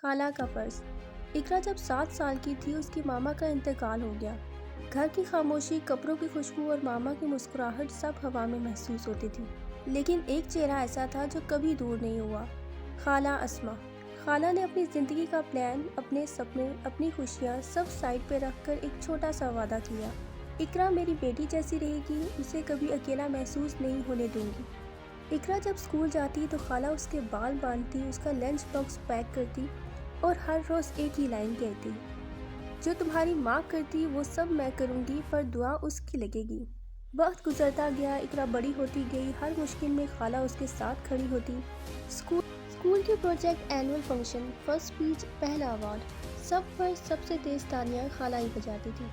خالہ کا فرض۔ اقرا جب 7 سال کی تھی اس کی ماما کا انتقال ہو گیا۔ گھر کی خاموشی، کپڑوں کی خوشبو اور ماما کی مسکراہٹ سب ہوا میں محسوس ہوتی تھی، لیکن ایک چہرہ ایسا تھا جو کبھی دور نہیں ہوا، خالہ اسما۔ خالہ نے اپنی زندگی کا پلان، اپنے سپنے، اپنی خوشیاں سب سائڈ پہ رکھ کر ایک چھوٹا سا وعدہ کیا: اقرا میری بیٹی جیسی رہے گی، اسے کبھی اکیلا محسوس نہیں ہونے دوں گی۔ اقرا جب اسکول جاتی تو خالہ اس کے بال باندھتی، اس کا لنچ باکس پیک کرتی اور ہر روز ایک ہی لائن کہتی: جو تمہاری ماں کرتی وہ سب میں کروں گی، پر دعا اس کی لگے گی۔ وقت گزرتا گیا، اقرا بڑی ہوتی گئی، ہر مشکل میں خالہ اس کے ساتھ کھڑی ہوتی۔ اسکول کے project, annual function, first speech, پہلا ایوارڈ، سب پر سب سے تیز تالیاں خالہ ہی بجاتی تھی۔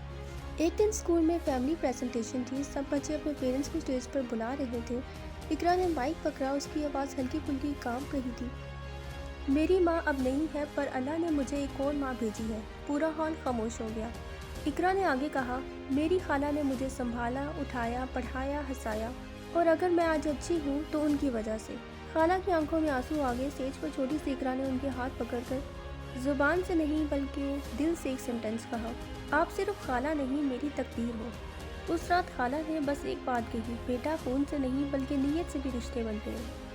ایک دن اسکول میں فیملی پریزنٹیشن تھی، سب بچے اپنے پیرنٹس کو اسٹیج پر بلا رہے تھے۔ اقرا نے مائک پکڑا، اس کی آواز ہلکی پھلکی کام رہی تھی: میری ماں اب نہیں ہے، پر اللہ نے مجھے ایک اور ماں بھیجی ہے۔ پورا ہال خاموش ہو گیا۔ اقرا نے آگے کہا: میری خالہ نے مجھے سنبھالا، اٹھایا، پڑھایا، ہنسایا، اور اگر میں آج اچھی ہوں تو ان کی وجہ سے۔ خالہ کی آنکھوں میں آنسو آ گئے۔ اسٹیج پر چھوٹی سی اقرا نے ان کے ہاتھ پکڑ کر زبان سے نہیں بلکہ دل سے ایک سینٹنس کہا: آپ صرف خالہ نہیں، میری تقدیر ہو۔ اس رات خالہ نے بس ایک بات کہی: بیٹا، خون سے نہیں بلکہ نیت سے بھی رشتے بنتے ہیں۔